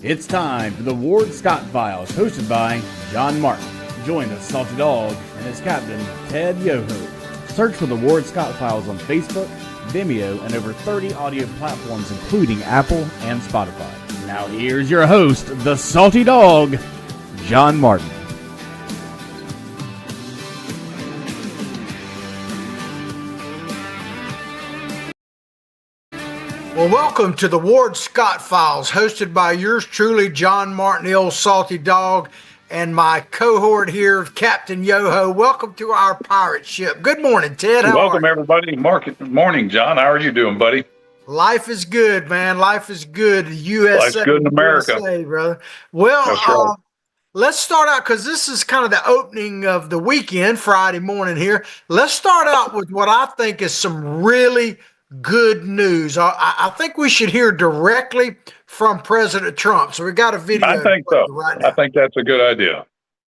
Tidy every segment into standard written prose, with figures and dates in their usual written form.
It's time for the Ward Scott Files, hosted by John Martin. Join the Salty Dog and his captain, Ted Yoho. Search for the Ward Scott Files on Facebook, Vimeo, and over 30 audio platforms, including Apple and Spotify. Now here's your host, the Salty Dog, John Martin. Well, welcome to the Ward Scott Files, hosted by yours truly, John Martin, the old Salty Dog, and my cohort here, Captain Yoho. Welcome to our pirate ship. Good morning, Ted. Welcome, everybody. Good morning, John. How are you doing, buddy? Life is good, man. Life is good. USA. Life's good in America. USA, brother. Well, right. Let's start out, because this is kind of the opening of the weekend, Friday morning here. Let's start out with what I think is some really good news. I think we should hear directly from President Trump. So we got a video. I think so. Right now. I think that's a good idea.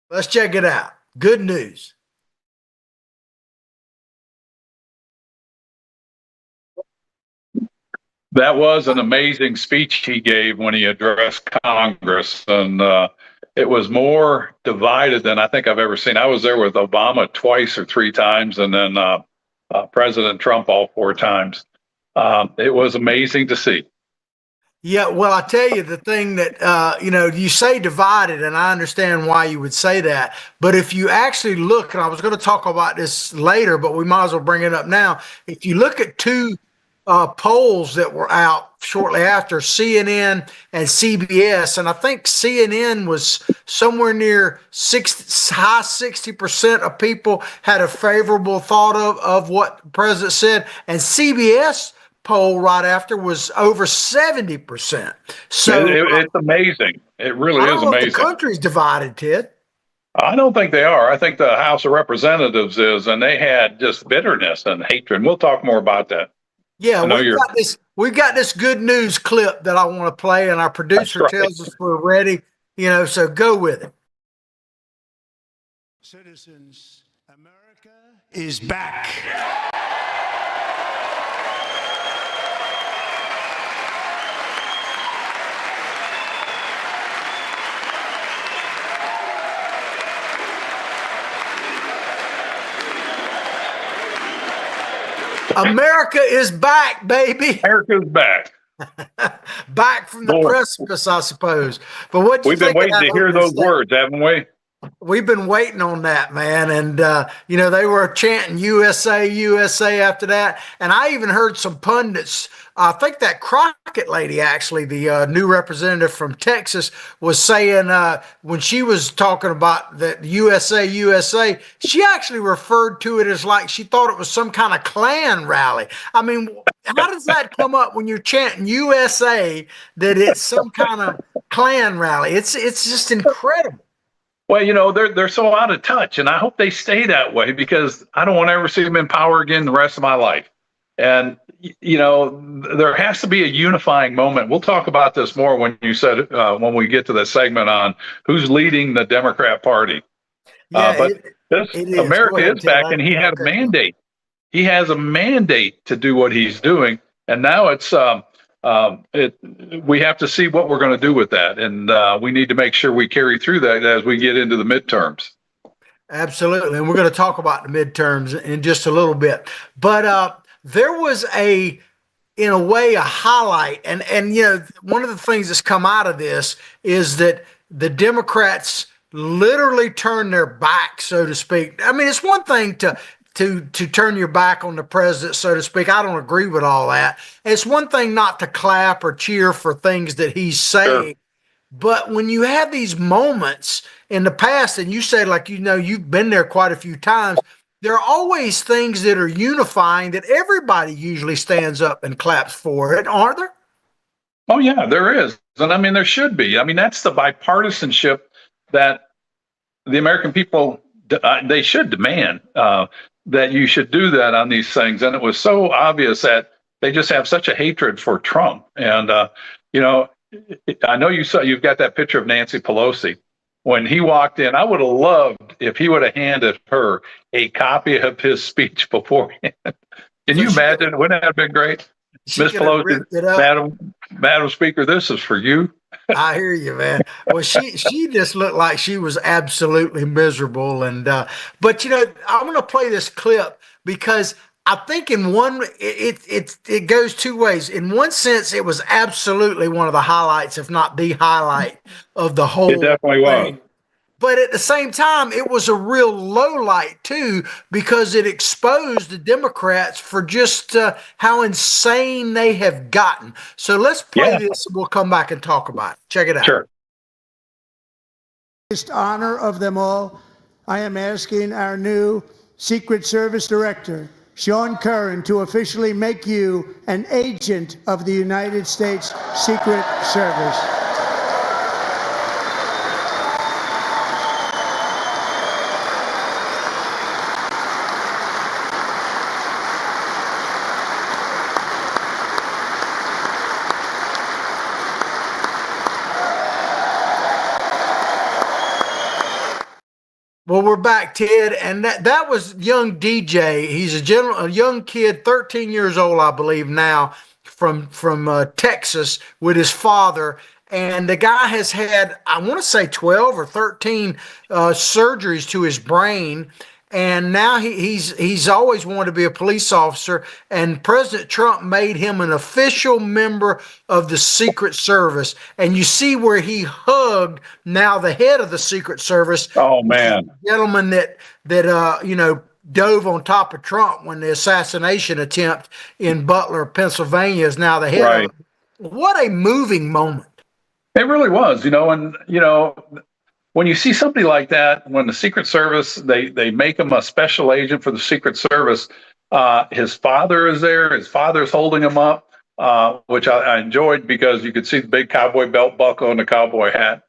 Let's check it out. Good news. That was an amazing speech he gave when he addressed Congress, and it was more divided than I think I've ever seen. I was there with Obama twice or three times, and then President Trump all four times. It was amazing to see. Yeah, well, I tell you, the thing that, you say divided, and I understand why you would say that. But if you actually look, and I was going to talk about this later, but we might as well bring it up now. If you look at two polls that were out shortly after, CNN and CBS, and I think CNN was somewhere near high 60% of people had a favorable thought of what the president said, and CBS poll right after was over 70%. So it's amazing. It really is amazing. The country's divided, Ted. I don't think they are. I think the House of Representatives is, and they had just bitterness and hatred. We'll talk more about that. Yeah, we've got this good news clip that I want to play, and our producer tells us we're ready. So go with it. Citizens, America is back. America is back, baby. America's back. Back from the precipice, I suppose. But what we've been waiting to hear those words, haven't we? We've been waiting on that, man. And, they were chanting USA, USA after that. And I even heard some pundits, I think that Crockett lady, actually, the new representative from Texas, was saying when she was talking about the USA, USA, she actually referred to it as like she thought it was some kind of Klan rally. I mean, how does that come up when you're chanting USA that it's some kind of Klan rally? It's just incredible. Well, they're so out of touch, and I hope they stay that way, because I don't want to ever see them in power again the rest of my life. And, there has to be a unifying moment. We'll talk about this more when when we get to the segment on who's leading the Democrat Party. Yeah, America is back, and he had a mandate. He has a mandate to do what he's doing, and now it's we have to see what we're going to do with that, and we need to make sure we carry through that as we get into the midterms. Absolutely, and we're going to talk about the midterms in just a little bit. But there was in a way, a highlight, and one of the things that's come out of this is that the Democrats literally turned their back, so to speak. I mean, it's one thing to turn your back on the president, so to speak. I don't agree with all that. It's one thing not to clap or cheer for things that he's saying. Sure. But when you have these moments in the past, and you say, like, you've been there quite a few times, there are always things that are unifying that everybody usually stands up and claps for it, aren't there? Oh, yeah, there is. And I mean, there should be. I mean, that's the bipartisanship that the American people, they should demand. That you should do that on these things. And it was so obvious that they just have such a hatred for Trump. And, I know you've got that picture of Nancy Pelosi. When he walked in, I would have loved if he would have handed her a copy of his speech beforehand. Can you imagine? Wouldn't that have been great? Miss Pelosi, Madam Speaker, this is for you. I hear you, man. Well, she just looked like she was absolutely miserable, and but I'm going to play this clip because I think in one it goes two ways. In one sense, it was absolutely one of the highlights, if not the highlight of the It whole definitely was. thing. But at the same time, it was a real low light too, because it exposed the Democrats for just how insane they have gotten. So let's play Yeah, this and we'll come back and talk about it. Check it out. sure. Honor of them all, I am asking our new Secret Service Director, Sean Curran, to officially make you an agent of the United States Secret Service. Well, we're back, Ted, and that was young DJ. He's a young kid, 13 years old, I believe now, from Texas with his father. And the guy has had, I want to say, 12 or 13 surgeries to his brain. And now he's always wanted to be a police officer. And President Trump made him an official member of the Secret Service. And you see where he hugged now the head of the Secret Service. Oh man, Gentleman that dove on top of Trump when the assassination attempt in Butler, Pennsylvania, is now the head right. of it. What a moving moment. It really was, and when you see somebody like that, when the Secret Service, they make him a special agent for the Secret Service. His father is there. His father's holding him up, which I enjoyed because you could see the big cowboy belt buckle and the cowboy hat,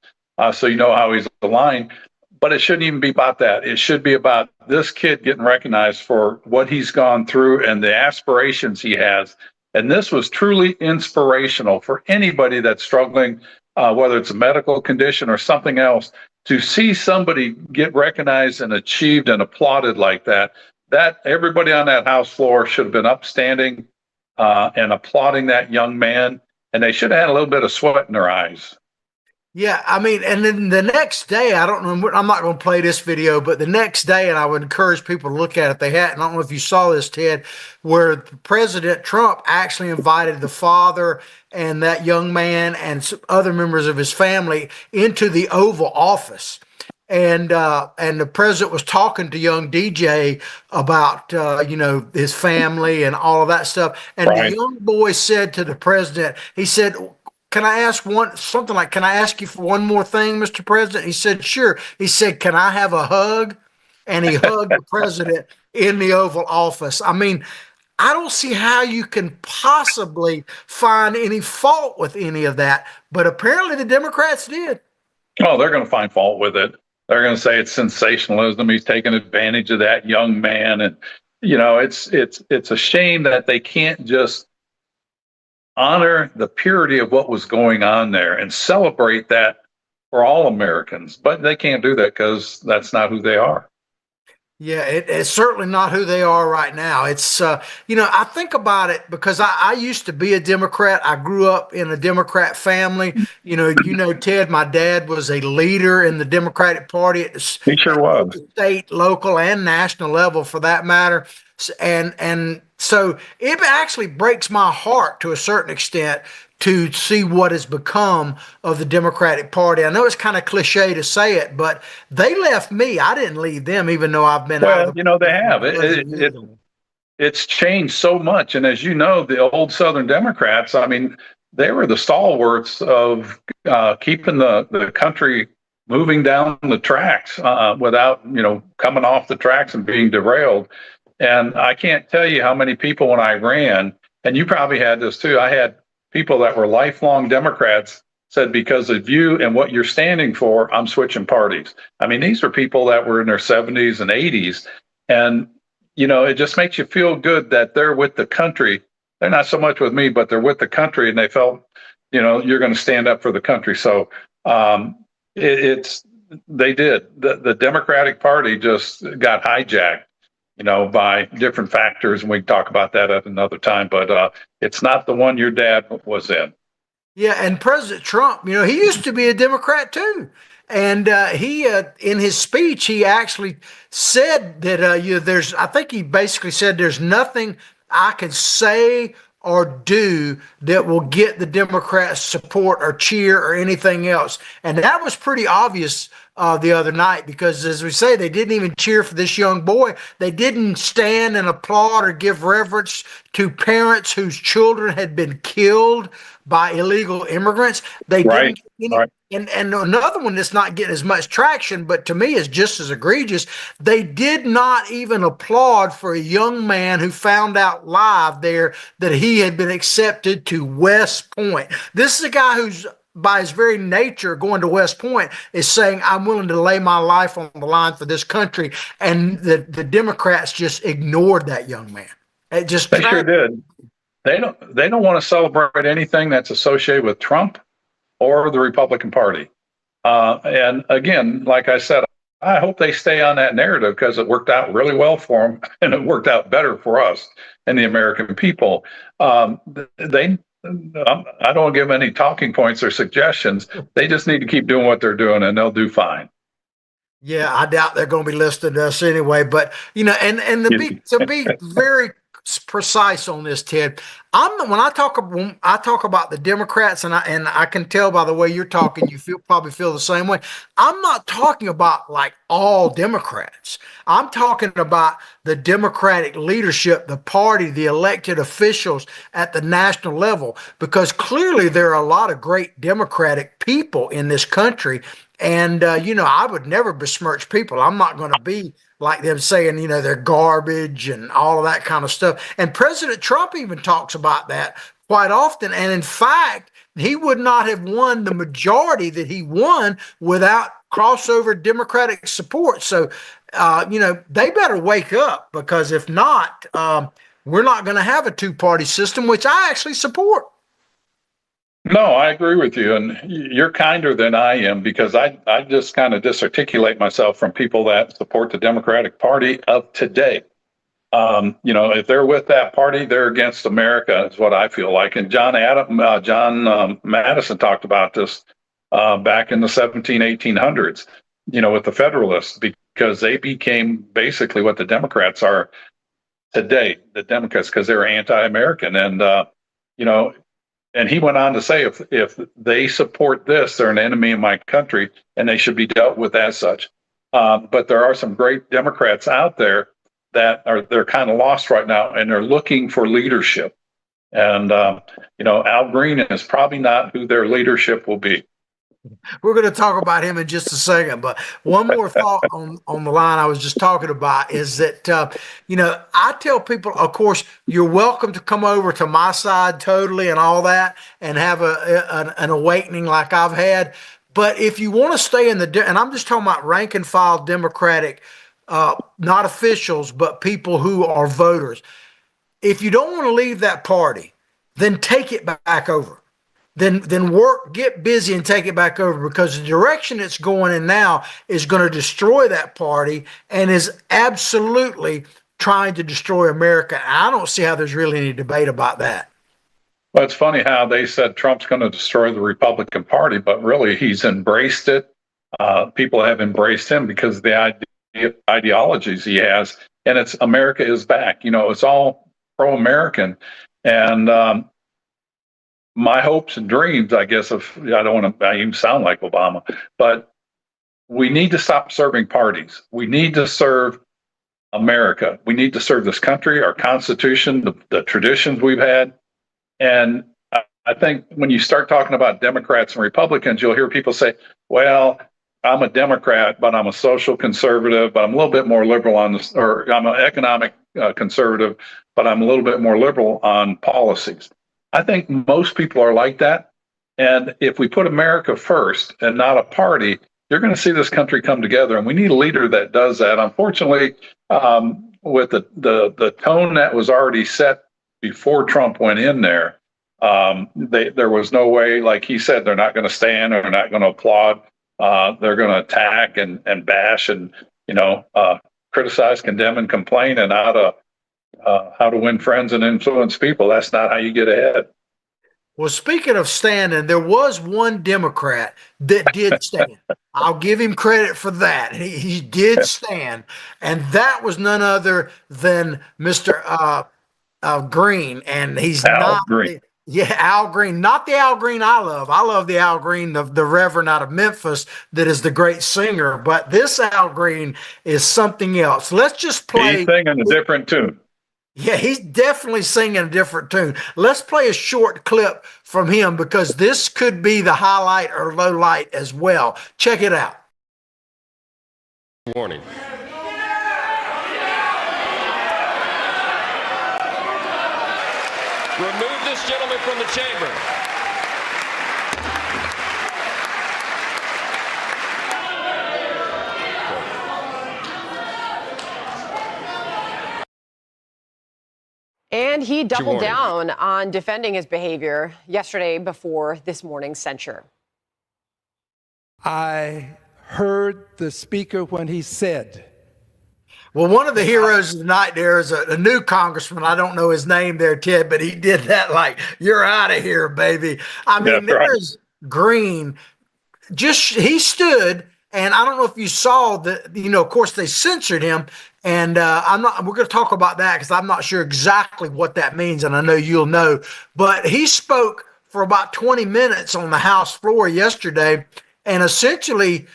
so you know how he's aligned. But it shouldn't even be about that. It should be about this kid getting recognized for what he's gone through and the aspirations he has. And this was truly inspirational for anybody that's struggling, whether it's a medical condition or something else. To see somebody get recognized and achieved and applauded like that, that everybody on that House floor should have been upstanding and applauding that young man. And they should have had a little bit of sweat in their eyes. Yeah, I mean, and then the next day, I don't know, I'm not going to play this video, but the next day, and I would encourage people to look at it. They had, and I don't know if you saw this, Ted, where President Trump actually invited the father and that young man and some other members of his family into the Oval Office. And the president was talking to young DJ about his family and all of that stuff. And Right. the young boy said to the president, he said, can I ask something like, can I ask you for one more thing, Mr. President? He said, sure. He said, can I have a hug? And he hugged the president in the Oval Office. I mean, I don't see how you can possibly find any fault with any of that, but apparently the Democrats did. Oh, they're going to find fault with it. They're going to say it's sensationalism. He's taking advantage of that young man. And, it's a shame that they can't just honor the purity of what was going on there and celebrate that for all Americans. But they can't do that because that's not who they are. Yeah, it's certainly not who they are right now. It's, I think about it because I used to be a Democrat. I grew up in a Democrat family. Ted, my dad was a leader in the Democratic Party at He sure was. the state, local, and national level for that matter. And so it actually breaks my heart to a certain extent to see what has become of the Democratic Party. I know it's kind of cliche to say it, but they left me. I didn't leave them, even though I've been out of the they have. It's changed so much. And as you know, the old Southern Democrats, I mean, they were the stalwarts of keeping the country moving down the tracks without, coming off the tracks and being derailed. And I can't tell you how many people when I ran, and you probably had this too, I had people that were lifelong Democrats said, because of you and what you're standing for, I'm switching parties. I mean, these are people that were in their 70s and 80s. And, it just makes you feel good that they're with the country. They're not so much with me, but they're with the country. And they felt, you're going to stand up for the country. So they did. The Democratic Party just got hijacked, by different factors. And we can talk about that at another time. But it's not the one your dad was in. Yeah, and President Trump, he used to be a Democrat too. And he, in his speech, he actually said that I think he basically said there's nothing I can say or do that will get the Democrats support or cheer or anything else. And that was pretty obvious the other night because, as we say, they didn't even cheer for this young boy. They didn't stand and applaud or give reverence to parents whose children had been killed by illegal immigrants. They Right. didn't any Right. and another one that's not getting as much traction, but to me is just as egregious. They did not even applaud for a young man who found out live there that he had been accepted to West Point. This is a guy who's by his very nature going to West Point is saying, I'm willing to lay my life on the line for this country. And the Democrats just ignored that young man. It just They sure did. They don't want to celebrate anything that's associated with Trump or the Republican Party. And again, like I said, I hope they stay on that narrative because it worked out really well for them, and it worked out better for us and the American people. They, I don't give them any talking points or suggestions. They just need to keep doing what they're doing, and they'll do fine. Yeah, I doubt they're going to be listening to us anyway. But and to be very precise on this, Ted, when I talk about the Democrats, and I can tell by the way you're talking, probably feel the same way. I'm not talking about like all Democrats. I'm talking about the Democratic leadership, the party, the elected officials at the national level, because clearly there are a lot of great Democratic people in this country. And, I would never besmirch people. I'm not going to be like them saying, they're garbage and all of that kind of stuff. And President Trump even talks about that quite often. And in fact, he would not have won the majority that he won without crossover Democratic support. So, they better wake up because if not, we're not going to have a two-party system, which I actually support. No, I agree with you, and you're kinder than I am because I just kind of disarticulate myself from people that support the Democratic Party of today. If they're with that party, they're against America, is what I feel like. And John Madison talked about this back in the 1800s, with the Federalists, because they became basically what the Democrats are today, the Democrats, because they were anti-American. And he went on to say, if they support this, they're an enemy of my country, and they should be dealt with as such. But there are some great Democrats out there they're kind of lost right now, and they're looking for leadership. And Al Green is probably not who their leadership will be. We're going to talk about him in just a second, but one more thought on the line I was just talking about is that, I tell people, of course, you're welcome to come over to my side totally and all that and have an awakening like I've had. But if you want to stay and I'm just talking about rank and file Democratic, not officials, but people who are voters. If you don't want to leave that party, then take it back over. Then work, get busy and take it back over because the direction it's going in now is going to destroy that party and is absolutely trying to destroy America. I don't see how there's really any debate about that. Well, it's funny how they said Trump's going to destroy the Republican Party, but really he's embraced it. People have embraced him because of the ideologies he has, and it's America is back. It's all pro-American, and my hopes and dreams, I guess, I don't want to even sound like Obama, but we need to stop serving parties. We need to serve America. We need to serve this country, our Constitution, the traditions we've had. And I think when you start talking about Democrats and Republicans, you'll hear people say, well, I'm a Democrat, but I'm a social conservative, but I'm a little bit more liberal on this, or I'm an economic conservative, but I'm a little bit more liberal on policies. I think most people are like that. And if we put America first and not a party, you're going to see this country come together. And we need a leader that does that. Unfortunately, with the tone that was already set before Trump went in there, there was no way, like he said, they're not going to stand or they're not going to applaud. They're going to attack and bash and, criticize, condemn, and complain, and how to win friends and influence people. That's not how you get ahead. Well, speaking of standing, there was one Democrat that did stand. I'll give him credit for that. He did stand, and that was none other than Mr. Green, and he's Al not Green. the, yeah, Al Green, not the Al Green I love. I love the Al Green, the Reverend out of Memphis that is the great singer, but this Al Green is something else. Let's just He's play. singing a different tune. Yeah, he's definitely singing a different tune. Let's play a short clip from him because this could be the highlight or low light as well. Check it out. Warning. Remove this gentleman from the chamber. And he doubled down on defending his behavior yesterday before this morning's censure. I heard the speaker when he said, Well, one of the heroes of the night there is a new congressman. I don't know his name there, Ted, but he did that like, you're out of here, baby. I mean, there's Green. He stood, and I don't know if you saw that, of course they censored him. And we're going to talk about that because I'm not sure exactly what that means. And I know you'll know, but he spoke for about 20 minutes on the House floor yesterday. And essentially,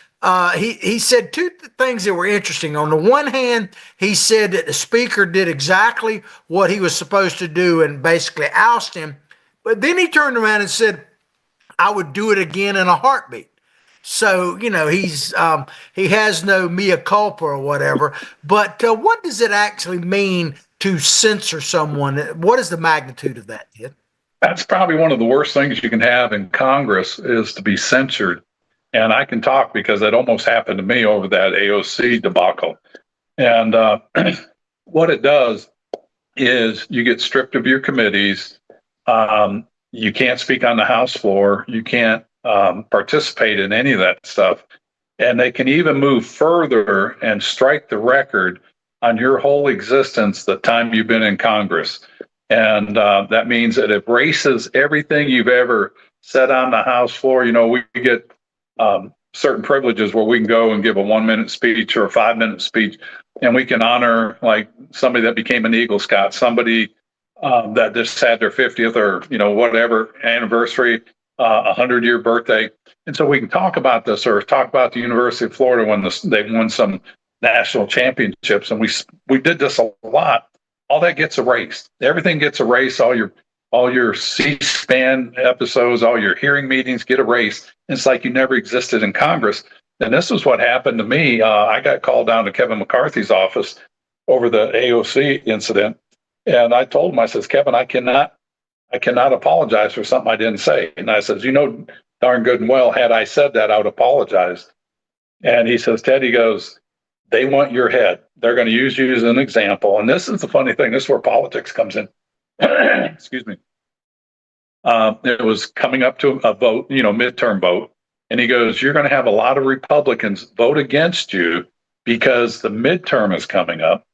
he said two things that were interesting. On the one hand, he said that the speaker did exactly what he was supposed to do and basically oust him. But then he turned around and said, I would do it again in a heartbeat. So, he has no mea culpa or whatever. But what does it actually mean to censor someone? What is the magnitude of that, Ted? That's probably one of the worst things you can have in Congress is to be censored. And I can talk because it almost happened to me over that AOC debacle. And what it does is you get stripped of your committees. You can't speak on the House floor. You can't participate in any of that stuff. And they can even move further and strike the record on your whole existence, the time you've been in Congress. And that means that it erases everything you've ever said on the House floor. We get certain privileges where we can go and give a 1-minute speech or a 5-minute speech, and we can honor like somebody that became an Eagle Scout, somebody that just had their 50th or whatever anniversary, 100-year birthday, and so we can talk about this or talk about the University of Florida when they won some national championships, and we did this a lot. All that gets erased. Everything gets erased. All your C-SPAN episodes, all your hearing meetings get erased. It's like you never existed in Congress. And this is what happened to me. I got called down to Kevin McCarthy's office over the AOC incident. And I told him, I says, Kevin, I cannot apologize for something I didn't say. And I says, darn good and well, had I said that, I would apologize. And he says, Ted, he goes, they want your head. They're going to use you as an example. And this is the funny thing. This is where politics comes in. Excuse me. It was coming up to a vote, midterm vote. And he goes, you're going to have a lot of Republicans vote against you because the midterm is coming up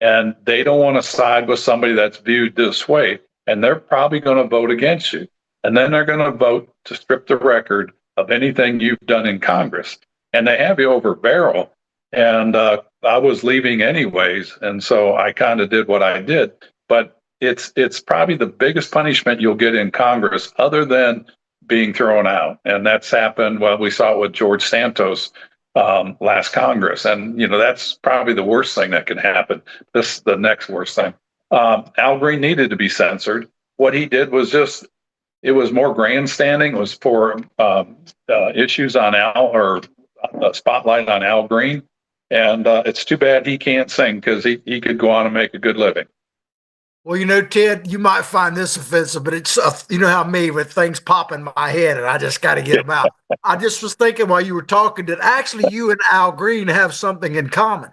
and they don't want to side with somebody that's viewed this way. And they're probably going to vote against you. And then they're going to vote to strip the record of anything you've done in Congress. And they have you over barrel. And I was leaving anyways. And so I kind of did what I did. But it's probably the biggest punishment you'll get in Congress other than being thrown out. And that's happened. Well, we saw it with George Santos last Congress. And, that's probably the worst thing that can happen. This is the next worst thing. Al Green needed to be censored. What he did was it was more grandstanding. It was for issues on Al or a spotlight on Al Green. And it's too bad he can't sing because he could go on and make a good living. Well, Ted, you might find this offensive, but it's, how me with things pop in my head and I just got to get them out. I just was thinking while you were talking that actually you and Al Green have something in common.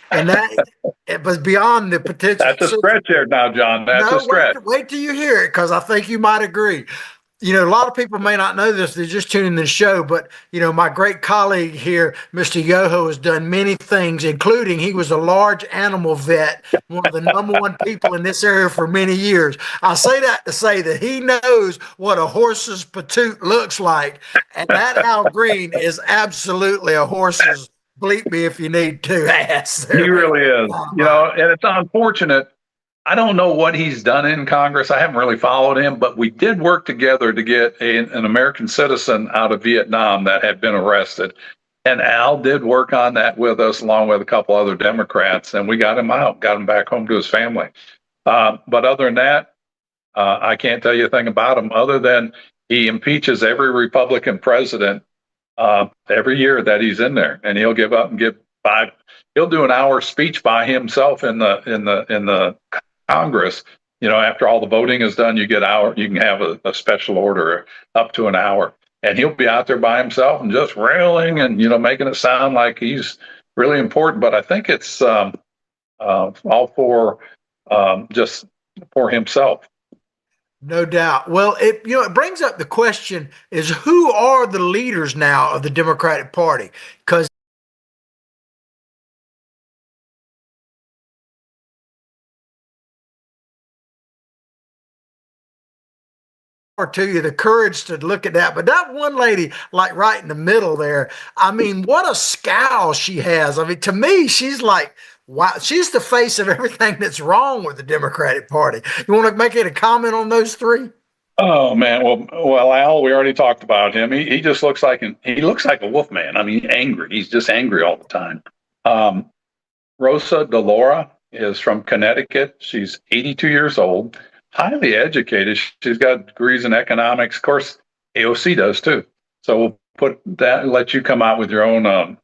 And that it was beyond the potential. That's a stretch there now, John. That's a stretch. Wait till you hear it because I think you might agree. a lot of people may not know this. They're just tuning in the show, but my great colleague here, Mr. Yoho, has done many things, including he was a large animal vet, one of the number one people in this area for many years. I say that to say that he knows what a horse's patoot looks like, and that Al Green is absolutely a horse's bleep me if you need to ass. He There. really is, and it's unfortunate. I don't know what he's done in Congress. I haven't really followed him, but we did work together to get an American citizen out of Vietnam that had been arrested. And Al did work on that with us, along with a couple other Democrats, and we got him out, got him back home to his family. But other than that, I can't tell you a thing about him other than he impeaches every Republican president every year that he's in there, and he'll give up and give five. He'll do an hour speech by himself in the Congress. After all the voting is done, you can have a special order up to an hour, and he'll be out there by himself and just railing and making it sound like he's really important. But I think it's all for just for himself. No doubt. Well, it brings up the question is who are the leaders now of the Democratic Party? Because to you the courage to look at that, but that one lady, like right in the middle there, I mean, what a scowl she has. I mean, to me, she's like, wow, she's the face of everything that's wrong with the Democratic Party. You want to make a comment on those three? Oh man, well, Al, we already talked about him. He just looks like a wolf man. I mean, angry. He's just angry all the time. Rosa DeLauro is from Connecticut. She's 82 years old, highly educated. She's got degrees in economics. Of course, AOC does too. So we'll put that, let you come out with your own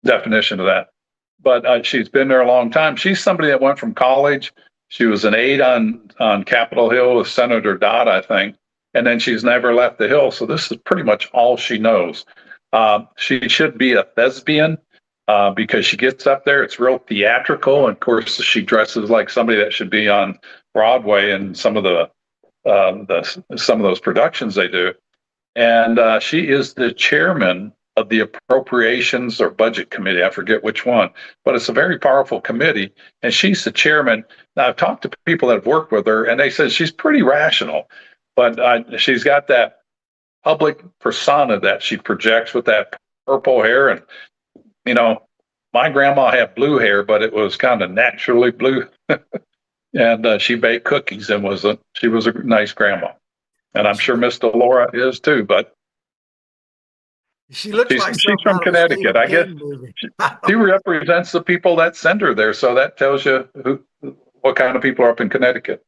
definition of that. But she's been there a long time. She's somebody that went from college. She was an aide on Capitol Hill with Senator Dodd, I think, and then she's never left the Hill. So this is pretty much all she knows. She should be a thespian because she gets up there. It's real theatrical, and of course, she dresses like somebody that should be on Broadway and some of those productions they do. And she is the chairman of the Appropriations or Budget Committee. I forget which one, but it's a very powerful committee, and she's the chairman. Now, I've talked to people that have worked with her, and they said she's pretty rational, but she's got that public persona that she projects with that purple hair. And, my grandma had blue hair, but it was kind of naturally blue. And she baked cookies and she was a nice grandma. And I'm sure Miss DeLauro is too, but she looks she's from Connecticut. I guess she represents the people that send her there. So that tells you what kind of people are up in Connecticut.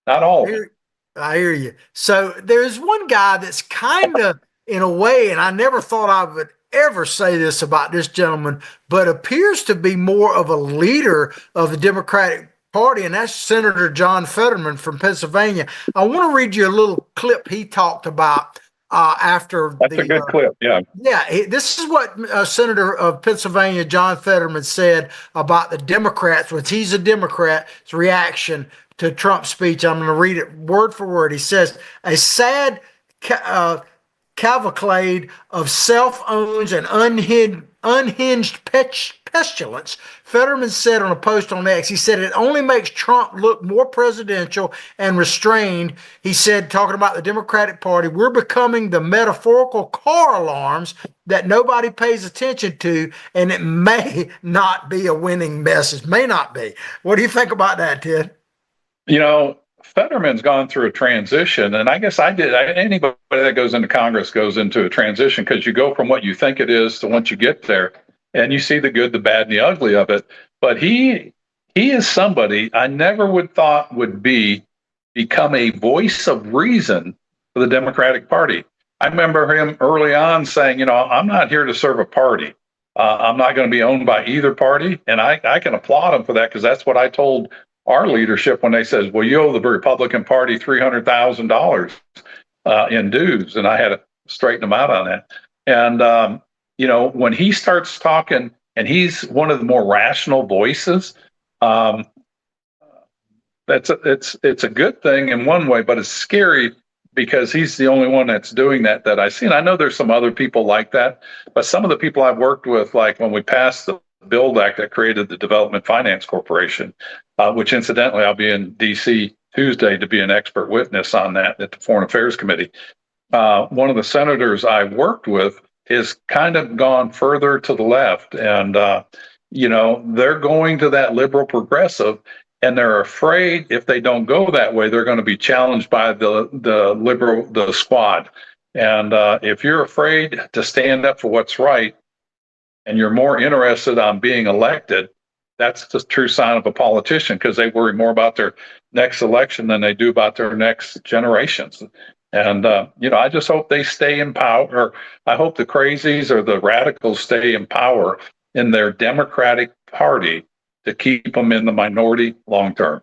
Not all of them. I hear you. So there's one guy that's kind of, in a way, and I never thought I would ever say this about this gentleman, but appears to be more of a leader of the Democratic Party, and that's Senator John Fetterman from Pennsylvania. I want to read you a little clip he talked about after. That's a good clip, yeah. Yeah, this is what Senator of Pennsylvania John Fetterman said about the Democrats, which he's a Democrat's reaction to Trump's speech. I'm going to read it word for word. He says, a sad cavalcade of self-owned and unhinged pestilence. Fetterman said on a post on X, he said, it only makes Trump look more presidential and restrained. He said, talking about the Democratic Party, we're becoming the metaphorical car alarms that nobody pays attention to, and it may not be a winning message. May not be. What do you think about that, Ted? Fetterman's gone through a transition, and I guess anybody that goes into Congress goes into a transition, because you go from what you think it is to once you get there, and you see the good, the bad, and the ugly of it. But he is somebody I never would thought would become a voice of reason for the Democratic Party. I remember him early on saying, I'm not here to serve a party. I'm not going to be owned by either party, and I can applaud him for that, because that's what I told our leadership when they says, well, you owe the Republican Party $300,000 in dues. And I had to straighten them out on that. And, when he starts talking, and he's one of the more rational voices, it's a good thing in one way, but it's scary because he's the only one that's doing that I see. And I know there's some other people like that, but some of the people I've worked with, like when we passed the Build Act that created the Development Finance Corporation, which incidentally I'll be in D.C. Tuesday to be an expert witness on that at the Foreign Affairs Committee. One of the senators I worked with is kind of gone further to the left, and they're going to that liberal progressive, and they're afraid if they don't go that way, they're going to be challenged by the squad. And if you're afraid to stand up for what's right, and you're more interested on being elected, that's the true sign of a politician, because they worry more about their next election than they do about their next generations. And, I just hope they stay in power, or I hope the crazies or the radicals stay in power in their Democratic Party to keep them in the minority long term.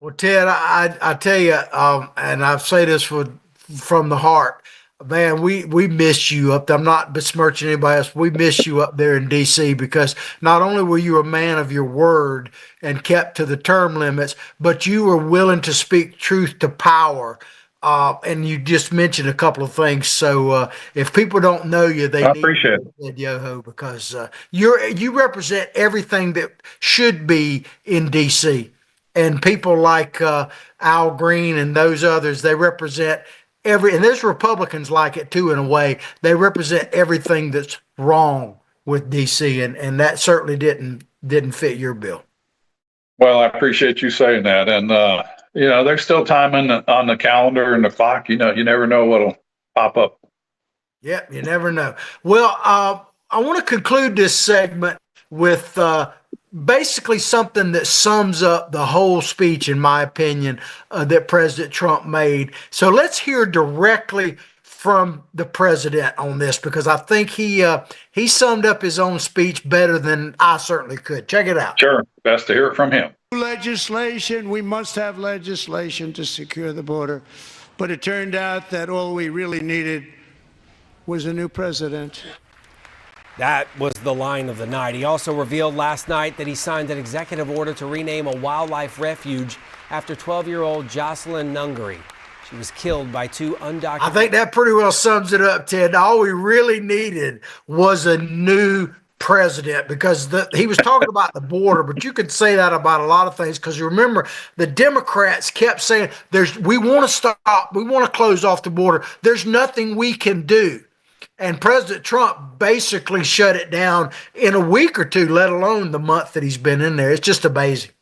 Well, Ted, I tell you, and I say this from the heart, man, we miss you up there. I'm not besmirching anybody else. We miss you up there in D.C. because not only were you a man of your word and kept to the term limits, but you were willing to speak truth to power. And you just mentioned a couple of things. So if people don't know you, I appreciate it, Yoho, because you represent everything that should be in D.C. And people like Al Green and those others, they represent and there's Republicans like it too, in a way. They represent everything that's wrong with D.C. and that certainly didn't fit your bill. Well, I appreciate you saying that. And, there's still time on the calendar and the clock. You never know what'll pop up. Yeah, you never know. Well, I want to conclude this segment with basically something that sums up the whole speech, in my opinion, that President Trump made. So let's hear directly from the president on this, because I think he summed up his own speech better than I certainly could. Check it out. Sure. Best to hear it from him. Legislation, we must have legislation to secure the border. But it turned out that all we really needed was a new president. That was the line of the night. He also revealed last night that he signed an executive order to rename a wildlife refuge after 12-year-old Jocelyn Nungary. She was killed by two undocumented... I think that pretty well sums it up, Ted. All we really needed was a new president, because he was talking about the border, but you could say that about a lot of things, because you remember the Democrats kept saying, we want to stop, we want to close off the border. There's nothing we can do. And President Trump basically shut it down in a week or two, let alone the month that he's been in there. It's just amazing.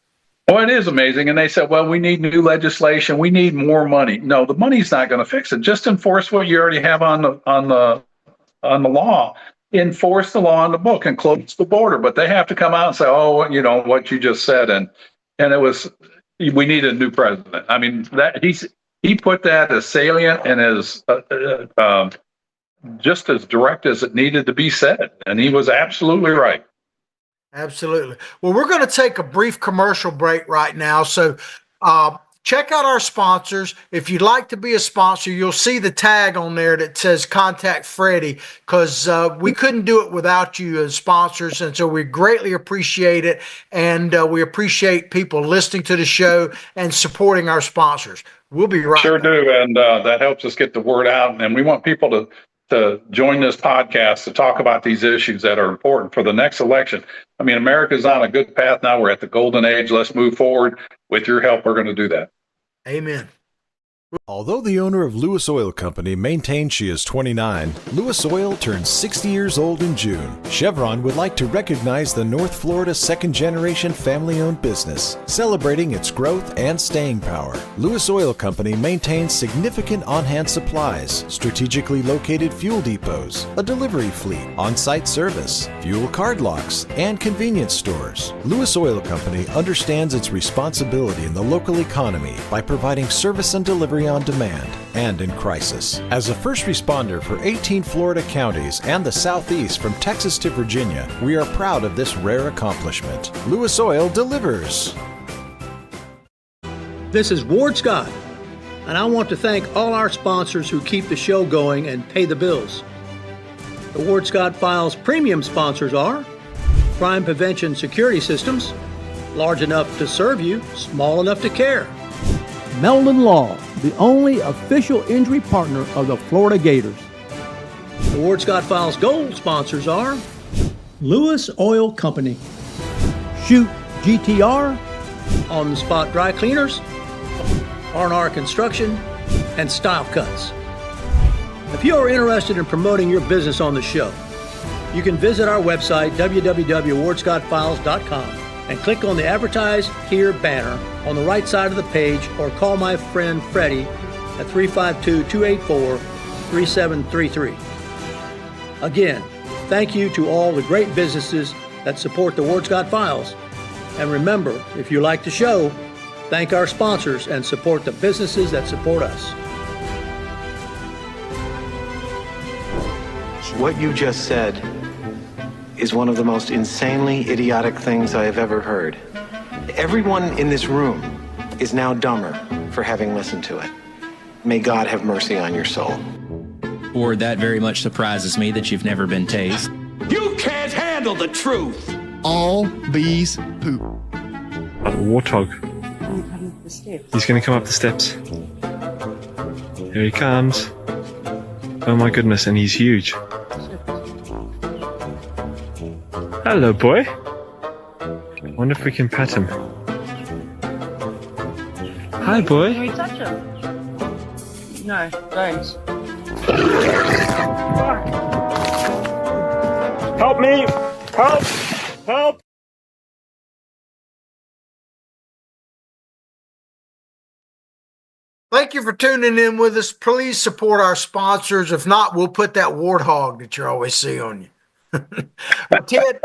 Well, it is amazing. And they said, well, we need new legislation. We need more money. No, the money's not going to fix it. Just enforce what you already have on the law. Enforce the law in the book and close the border. But they have to come out and say, oh, what you just said. And we need a new president. I mean, that he put that as salient and as just as direct as it needed to be said. And he was absolutely right. Absolutely. Well, we're going to take a brief commercial break right now. So check out our sponsors. If you'd like to be a sponsor, you'll see the tag on there that says Contact Freddie, because we couldn't do it without you as sponsors. And so we greatly appreciate it. And we appreciate people listening to the show and supporting our sponsors. We'll be right back. Sure do. And that helps us get the word out. And we want people to join this podcast to talk about these issues that are important for the next election. I mean, America's on a good path now. We're at the golden age. Let's move forward. With your help, we're going to do that. Amen. Although the owner of Lewis Oil Company maintains she is 29, Lewis Oil turns 60 years old in June. Chevron would like to recognize the North Florida second-generation family-owned business, celebrating its growth and staying power. Lewis Oil Company maintains significant on-hand supplies, strategically located fuel depots, a delivery fleet, on-site service, fuel card locks, and convenience stores. Lewis Oil Company understands its responsibility in the local economy by providing service and delivery on demand and in crisis. As a first responder for 18 Florida counties and the Southeast from Texas to Virginia, we are proud of this rare accomplishment. Lewis Oil delivers. This is Ward Scott, and I want to thank all our sponsors who keep the show going and pay the bills. The Ward Scott Files premium sponsors are Crime Prevention Security Systems, large enough to serve you, small enough to care. Meldon Law, the only official injury partner of the Florida Gators. The Ward Scott Files gold sponsors are Lewis Oil Company, Shoot GTR, On the Spot Dry Cleaners, R&R Construction, and Style Cuts. If you are interested in promoting your business on the show, you can visit our website, www.wardscottfiles.com, and click on the Advertise Here banner on the right side of the page, or call my friend Freddie at 352-284-3733. Again, thank you to all the great businesses that support the Ward Scott Files. And remember, if you like the show, thank our sponsors and support the businesses that support us. What you just said is one of the most insanely idiotic things I have ever heard. Everyone in this room is now dumber for having listened to it. May God have mercy on your soul. Or that very much surprises me that you've never been tased. You can't handle the truth. All bees poop. A warthog. He's going to come up the steps. Here he comes. Oh my goodness, and he's huge. Hello, boy. I wonder if we can pet him. Hi, boy. Can we touch him? No, don't. Help me! Help! Help! Thank you for tuning in with us. Please support our sponsors. If not, we'll put that warthog that you always see on you. Well, Ted,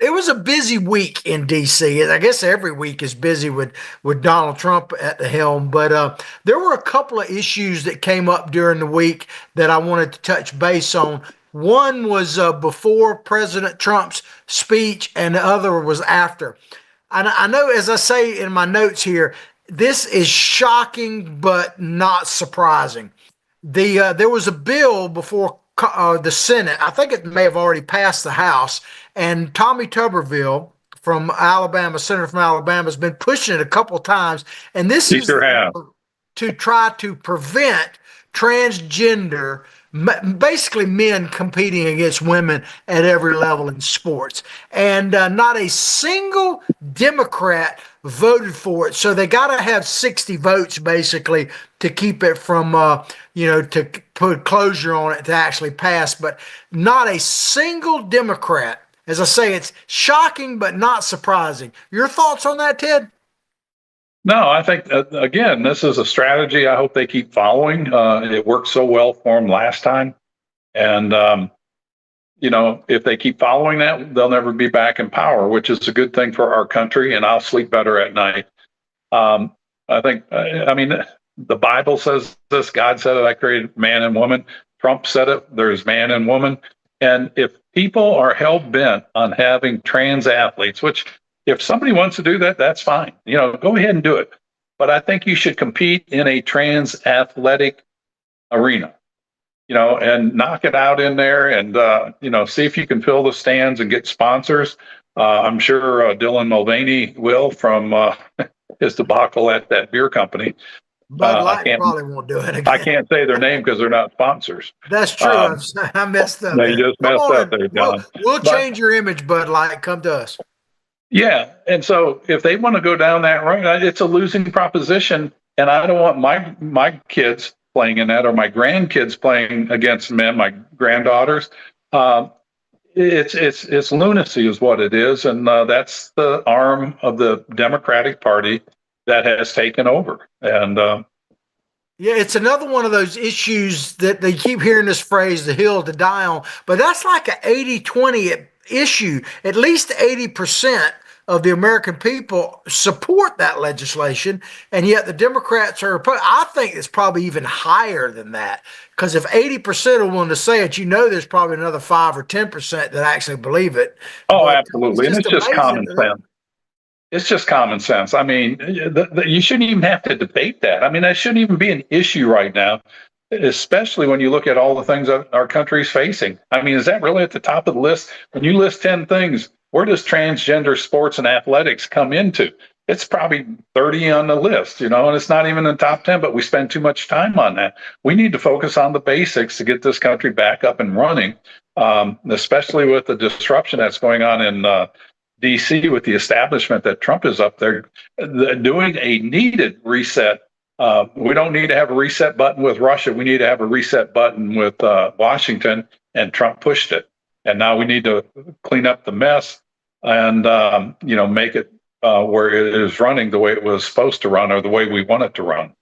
it was a busy week in D.C. I guess every week is busy with Donald Trump at the helm, but there were a couple of issues that came up during the week that I wanted to touch base on. One was before President Trump's speech, and the other was after. And I know, as I say in my notes here, this is shocking but not surprising. There was a bill before the Senate. I think it may have already passed the House, and Tommy Tuberville from Alabama, senator from Alabama, has been pushing it a couple of times, and this is to try to prevent transgender, basically men competing against women at every level in sports. And not a single Democrat voted for it. So they got to have 60 votes basically to keep it from, to put closure on it to actually pass. But not a single Democrat. As I say, it's shocking but not surprising. Your thoughts on that, Ted? No, I think, again, this is a strategy I hope they keep following. It worked so well for them last time. And, if they keep following that, they'll never be back in power, which is a good thing for our country, and I'll sleep better at night. I think, the Bible says this. God said it, I created man and woman. Trump said it, there's man and woman. And if people are hell-bent on having trans athletes, which if somebody wants to do that, that's fine. Go ahead and do it. But I think you should compete in a trans athletic arena, and knock it out in there and, see if you can fill the stands and get sponsors. I'm sure Dylan Mulvaney will from his debacle at that beer company. Bud Light probably won't do it again. I can't say their name because they're not sponsors. That's true. I messed up. No, you just messed up there, John. We'll change your image, Bud Light. Come to us. Yeah. And so if they want to go down that road, it's a losing proposition. And I don't want my kids playing in that, or my grandkids playing against men, my granddaughters. It's lunacy is what it is. And that's the arm of the Democratic Party that has taken over. And yeah, it's another one of those issues that they keep hearing this phrase, the hill to die on, but that's like an 80-20 issue. At least 80% of the American people support that legislation, and yet the Democrats are opposed. I think it's probably even higher than that, because if 80% are willing to say it, there's probably another 5 or 10% that actually believe it. Oh, absolutely. And it's just common sense. It's just common sense. I mean, you shouldn't even have to debate that. I mean, that shouldn't even be an issue right now, especially when you look at all the things that our country is facing. I mean, is that really at the top of the list? When you list 10 things, where does transgender sports and athletics come into? it's probably 30 on the list, and it's not even in the top 10, but we spend too much time on that. We need to focus on the basics to get this country back up and running, especially with the disruption that's going on in D.C. with the establishment that Trump is up there doing a needed reset. We don't need to have a reset button with Russia. We need to have a reset button with Washington, and Trump pushed it. And now we need to clean up the mess and, make it where it is running the way it was supposed to run or the way we want it to run.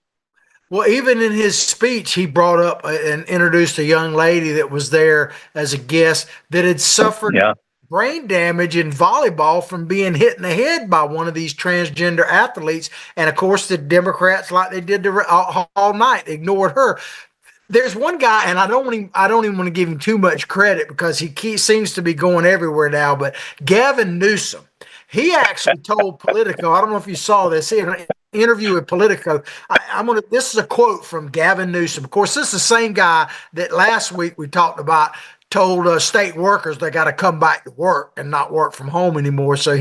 Well, even in his speech, he brought up and introduced a young lady that was there as a guest that had suffered brain damage in volleyball from being hit in the head by one of these transgender athletes. And of course, the Democrats, like they did all night, ignored her. There's one guy, and I don't even want to give him too much credit because he seems to be going everywhere now, but Gavin Newsom, he actually told Politico, I don't know if you saw this, in an interview with Politico, this is a quote from Gavin Newsom. Of course, this is the same guy that last week we talked about told state workers they got to come back to work and not work from home anymore. So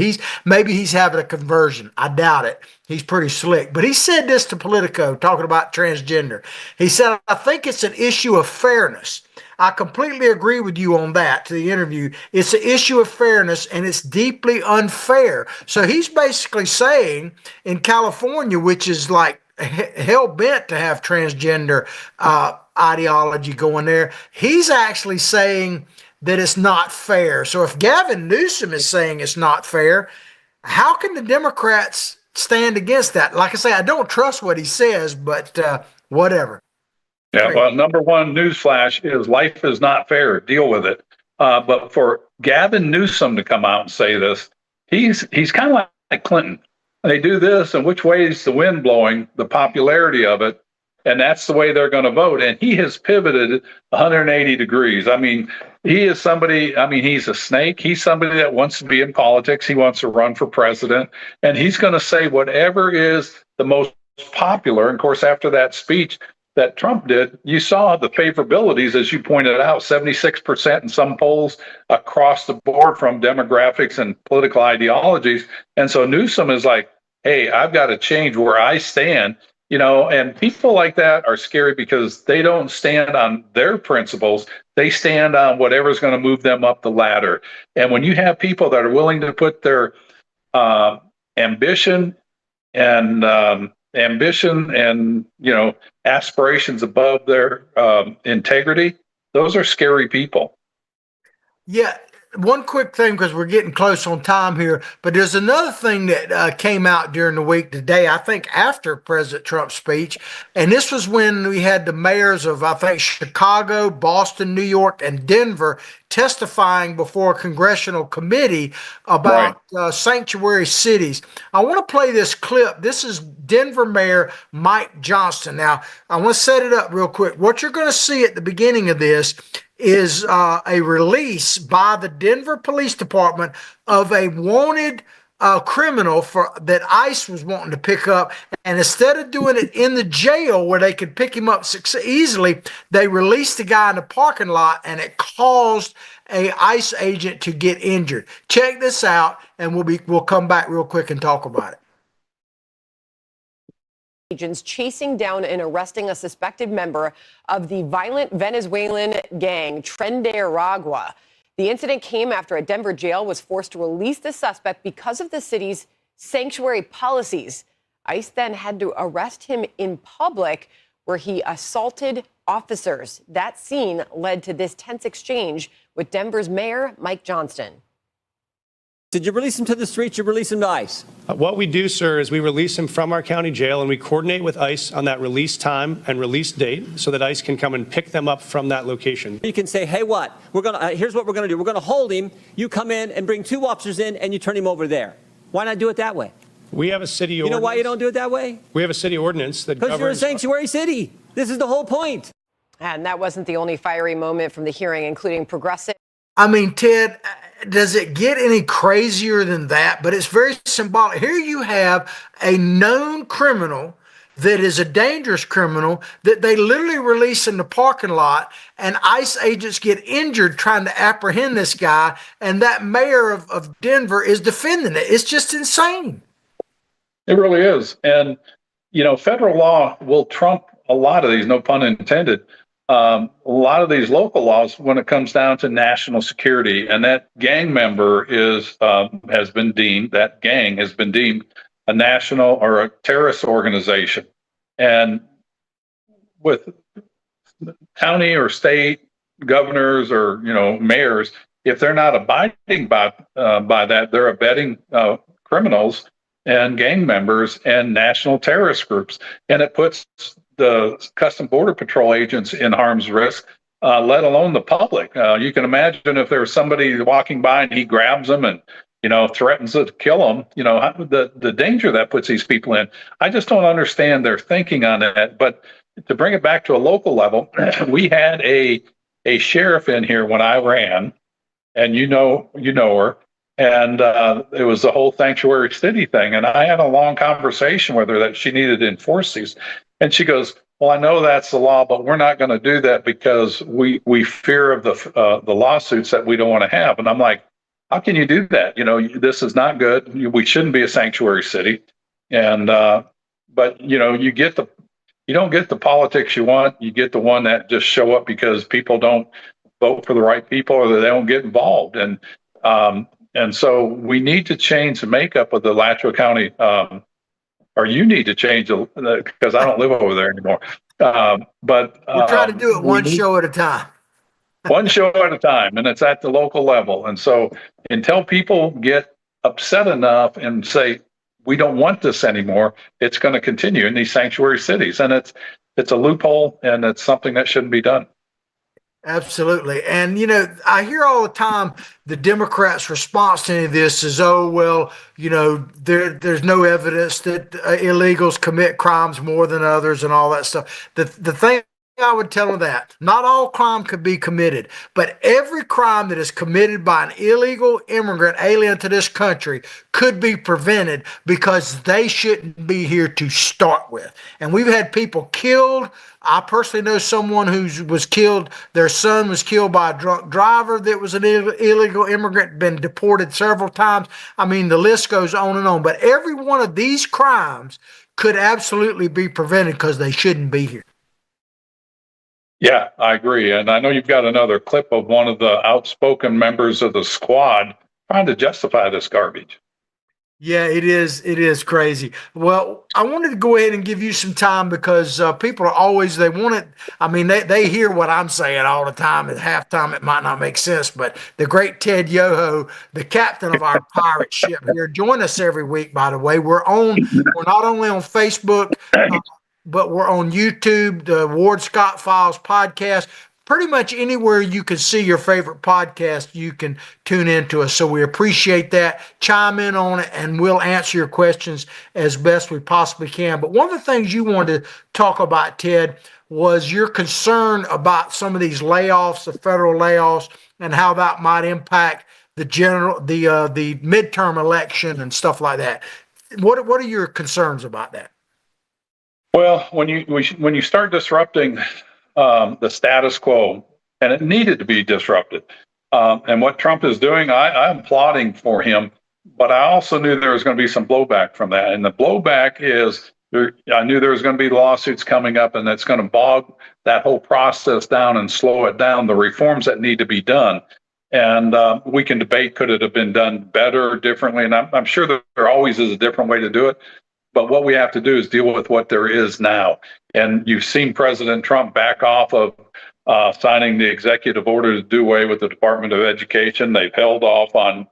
maybe he's having a conversion. I doubt it. He's pretty slick. But he said this to Politico, talking about transgender. He said, I think it's an issue of fairness. I completely agree with you on that, to the interview. It's an issue of fairness, and it's deeply unfair. So he's basically saying in California, which is like hell-bent to have transgender ideology going there, he's actually saying that it's not fair. So if Gavin Newsom is saying it's not fair, how can the Democrats stand against that? Like I say, I don't trust what he says, but whatever. Yeah, well, number one newsflash is life is not fair. Deal with it. But for Gavin Newsom to come out and say this, he's kind of like Clinton. They do this, and which way is the wind blowing? The popularity of it, and that's the way they're going to vote. And he has pivoted 180 degrees. I mean, he is somebody. I mean, he's a snake. He's somebody that wants to be in politics. He wants to run for president, and he's going to say whatever is the most popular. And of course, after that speech that Trump did, you saw the favorabilities, as you pointed out, 76% in some polls across the board from demographics and political ideologies. And so Newsom is like, hey, I've got to change where I stand, and people like that are scary because they don't stand on their principles. They stand on whatever's going to move them up the ladder. And when you have people that are willing to put their ambition and aspirations above their integrity, those are scary people. Yeah. One quick thing, because we're getting close on time here, but there's another thing that came out during the week today, I think after President Trump's speech, and this was when we had the mayors of, I think, Chicago, Boston, New York, and Denver testifying before a congressional committee about sanctuary cities. I want to play this clip. This is Denver Mayor Mike Johnston. Now, I want to set it up real quick. What you're going to see at the beginning of this is a release by the Denver Police Department of a wanted criminal that ICE was wanting to pick up. And instead of doing it in the jail where they could pick him up easily, they released the guy in the parking lot, and it caused a ICE agent to get injured. Check this out, and we'll come back real quick and talk about it. Agents chasing down and arresting a suspected member of the violent Venezuelan gang Tren de Aragua. The incident came after a Denver jail was forced to release the suspect because of the city's sanctuary policies. ICE then had to arrest him in public, where he assaulted officers. That scene led to this tense exchange with Denver's Mayor Mike Johnston. Did you release him to the streets? You release him to ICE? What we do, sir, is we release him from our county jail, and we coordinate with ICE on that release time and release date so that ICE can come and pick them up from that location. You can say, hey, what? Here's what we're going to do. We're going to hold him. You come in and bring 2 officers in, and you turn him over there. Why not do it that way? We have a city ordinance. You know why you don't do it that way? We have a city ordinance that governs. Because you're a sanctuary city. This is the whole point. And that wasn't the only fiery moment from the hearing, including progressive. I mean, Ted, does it get any crazier than that? But it's very symbolic. Here you have a known criminal that is a dangerous criminal that they literally release in the parking lot, and ICE agents get injured trying to apprehend this guy, and that mayor of Denver is defending it. It's just insane. It really is. And, federal law will trump a lot of these, no pun intended. A lot of these local laws when it comes down to national security, and that gang member has been deemed a national or a terrorist organization. And with county or state governors or mayors, if they're not abiding by that, they're abetting criminals and gang members and national terrorist groups, and it puts the Custom Border Patrol agents in harm's risk, let alone the public. You can imagine if there's somebody walking by and he grabs them and threatens to kill them. The danger that puts these people in. I just don't understand their thinking on that. But to bring it back to a local level, we had a sheriff in here when I ran, and you know her. And it was the whole sanctuary city thing. And I had a long conversation with her that she needed to enforce these. And she goes, well, I know that's the law, but we're not going to do that because we fear of the lawsuits that we don't want to have. And I'm like, how can you do that? This is not good. We shouldn't be a sanctuary city. And but you don't get the politics you want. You get the one that just show up because people don't vote for the right people or they don't get involved. And so we need to change the makeup of the Alachua County, or you need to change because I don't live over there anymore. But we're trying to do it one show at a time. One show at a time, and it's at the local level. And so until people get upset enough and say, we don't want this anymore, it's going to continue in these sanctuary cities. And it's a loophole, and it's something that shouldn't be done. Absolutely. And, I hear all the time the Democrats' response to any of this is, oh, well, there's no evidence that illegals commit crimes more than others and all that stuff. The thing I would tell them that not all crime could be committed, but every crime that is committed by an illegal immigrant alien to this country could be prevented because they shouldn't be here to start with. And we've had people killed. I personally know someone who was killed. Their son was killed by a drunk driver that was an illegal immigrant, been deported several times. I mean, the list goes on and on. But every one of these crimes could absolutely be prevented because they shouldn't be here. Yeah, I agree. And I know you've got another clip of one of the outspoken members of the squad trying to justify this garbage. Yeah, it is. It is crazy. Well, I wanted to go ahead and give you some time because people are always, they want it. I mean, they hear what I'm saying all the time. At halftime, it might not make sense, but the great Ted Yoho, the captain of our pirate ship here, join us every week, by the way. We're not only on Facebook, but we're on YouTube, the Ward Scott Files podcast. Pretty much anywhere you can see your favorite podcast, you can tune into us. So we appreciate that. Chime in on it, and we'll answer your questions as best we possibly can. But one of the things you wanted to talk about, Ted, was your concern about some of these layoffs, the federal layoffs, and how that might impact the midterm election and stuff like that. What are your concerns about that? Well, when you start disrupting the status quo, and it needed to be disrupted, and what Trump is doing, I'm applauding for him, but I also knew there was going to be some blowback from that. And the blowback is, I knew there was going to be lawsuits coming up, and that's going to bog that whole process down and slow it down, the reforms that need to be done. And we can debate, could it have been done better or differently? And I'm sure that there always is a different way to do it. But what we have to do is deal with what there is now. And you've seen President Trump back off of signing the executive order to do away with the Department of Education. They've held off on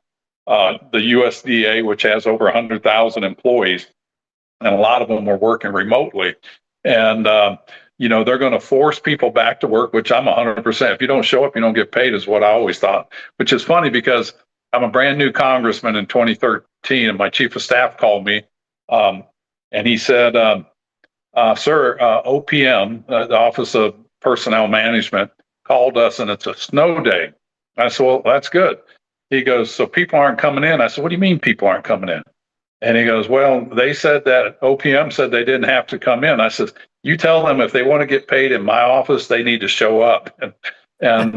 the USDA, which has over 100,000 employees, and a lot of them are working remotely. And, they're going to force people back to work, which I'm 100%. If you don't show up, you don't get paid, is what I always thought, which is funny because I'm a brand new congressman in 2013, and my chief of staff called me. And he said, sir, OPM, the Office of Personnel Management, called us and it's a snow day. I said, well, that's good. He goes, so people aren't coming in. I said, what do you mean people aren't coming in? And he goes, well, they said that OPM said they didn't have to come in. I said, you tell them if they want to get paid in my office, they need to show up. And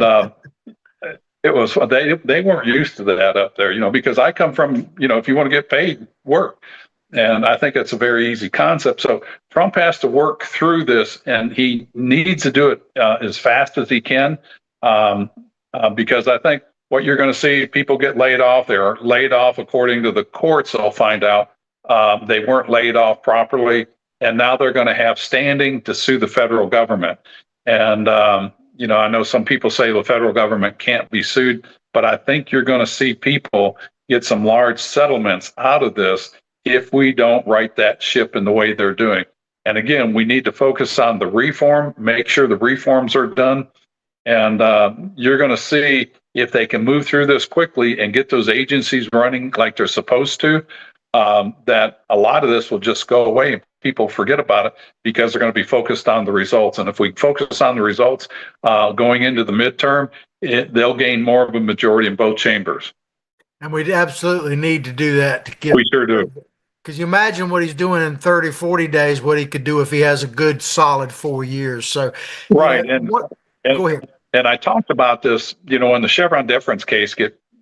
it was, they weren't used to that up there, because I come from, if you want to get paid, work. And I think it's a very easy concept. So Trump has to work through this, and he needs to do it as fast as he can, because I think what you're going to see, people get laid off. They are laid off according to the courts. They'll find out they weren't laid off properly, and now they're going to have standing to sue the federal government. And I know some people say the federal government can't be sued, but I think you're going to see people get some large settlements out of this if we don't right that ship in the way they're doing. And again, we need to focus on the reform, make sure the reforms are done. And you're going to see if they can move through this quickly and get those agencies running like they're supposed to, that a lot of this will just go away and people forget about it because they're going to be focused on the results. And if we focus on the results going into the midterm, they'll gain more of a majority in both chambers. And we absolutely need to do that to get. We sure do. Because you imagine what he's doing in 30, 40 days, what he could do if he has a good, solid 4 years. So, right. Go ahead. And I talked about this, when the Chevron deference case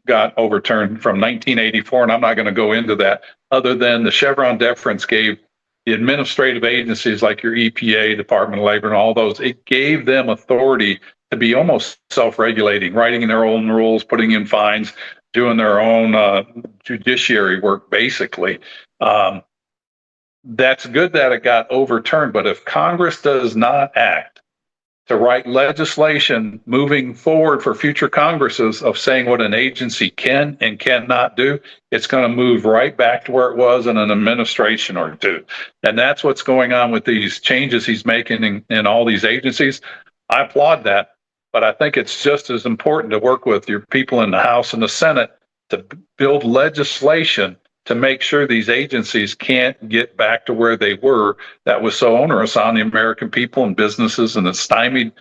got overturned from 1984, and I'm not going to go into that, other than the Chevron deference gave the administrative agencies like your EPA, Department of Labor, and all those, it gave them authority to be almost self-regulating, writing their own rules, putting in fines, doing their own judiciary work, basically. That's good that it got overturned, but if Congress does not act to write legislation moving forward for future Congresses of saying what an agency can and cannot do, it's going to move right back to where it was in an administration or two. And that's what's going on with these changes he's making in all these agencies. I applaud that, but I think it's just as important to work with your people in the House and the Senate to build legislation to make sure these agencies can't get back to where they were. That was so onerous on the American people and businesses, and it stymied,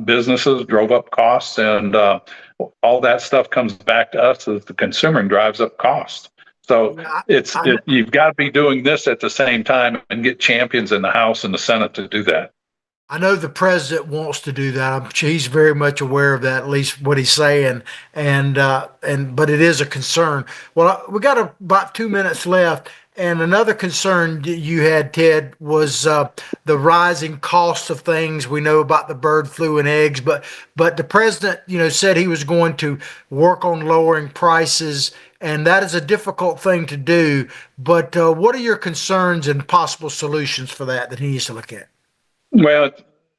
businesses, drove up costs, and all that stuff comes back to us as the consumer and drives up costs. So you've got to be doing this at the same time and get champions in the House and the Senate to do that. I know the president wants to do that. He's very much aware of that, at least what he's saying, but it is a concern. Well, we got about 2 minutes left, and another concern you had, Ted, was the rising cost of things. We know about the bird flu and eggs, but the president, said he was going to work on lowering prices, and that is a difficult thing to do. But what are your concerns and possible solutions for that he needs to look at? Well,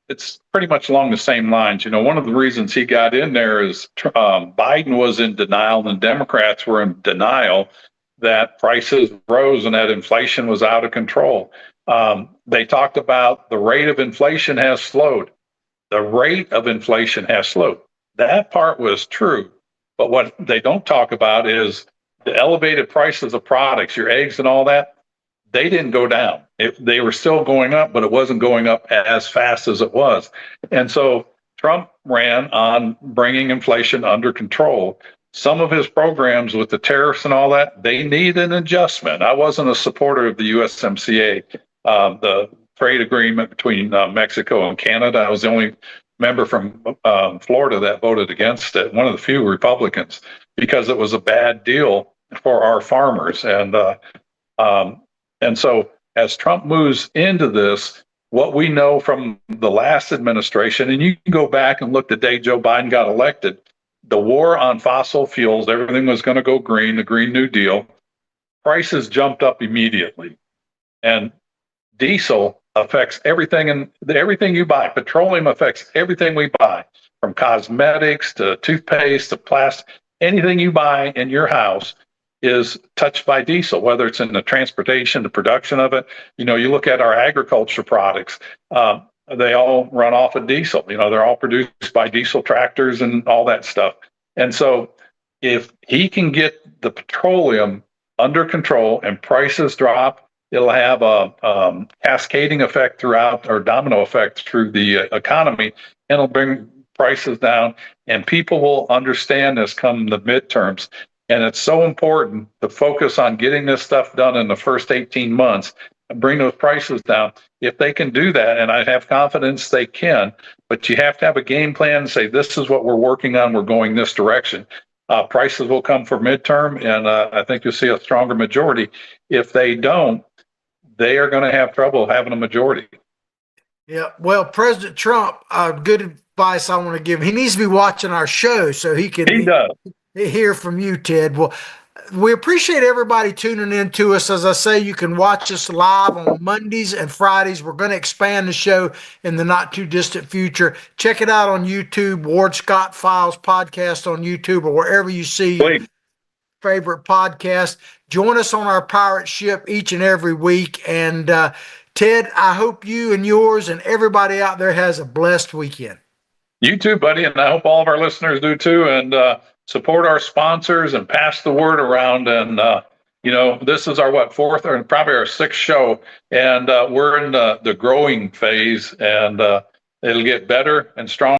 it's pretty much along the same lines. One of the reasons he got in there is Biden was in denial and Democrats were in denial that prices rose and that inflation was out of control. They talked about the rate of inflation has slowed. The rate of inflation has slowed. That part was true. But what they don't talk about is the elevated prices of products, your eggs and all that. They didn't go down. They were still going up, but it wasn't going up as fast as it was. And so Trump ran on bringing inflation under control. Some of his programs with the tariffs and all that, they need an adjustment. I wasn't a supporter of the USMCA, the trade agreement between Mexico and Canada. I was the only member from Florida that voted against it, one of the few Republicans, because it was a bad deal for our farmers. And so as Trump moves into this, what we know from the last administration, and you can go back and look the day Joe Biden got elected, the war on fossil fuels, everything was going to go green, the Green New Deal, prices jumped up immediately. And diesel affects everything, and everything you buy. Petroleum affects everything we buy, from cosmetics to toothpaste to plastic. Anything you buy in your house is touched by diesel, whether it's in the transportation, the production of it. You look at our agriculture products, they all run off of diesel. They're all produced by diesel tractors and all that stuff. And so if he can get the petroleum under control and prices drop, it'll have a cascading effect throughout, or domino effect through the economy, and it'll bring prices down, and people will understand this come the midterms. And it's so important to focus on getting this stuff done in the first 18 months and bring those prices down. If they can do that, and I have confidence they can, but you have to have a game plan and say, this is what we're working on. We're going this direction. prices will come for midterm, and I think you'll see a stronger majority. If they don't, they are going to have trouble having a majority. Yeah, well, President Trump, good advice I want to give. He needs to be watching our show so he can hear from you, Ted. Well, we appreciate everybody tuning in to us. As I say, you can watch us live on Mondays and Fridays. We're going to expand the show in the not too distant future. Check it out on YouTube, Ward Scott Files podcast on YouTube, or wherever you see your favorite podcast. Join us on our pirate ship each and every week. And Ted, I hope you and yours and everybody out there has a blessed weekend. You too, buddy, and I hope all of our listeners do too. And support our sponsors and pass the word around. And this is our fourth or probably our sixth show, and we're in the growing phase, and it'll get better and stronger.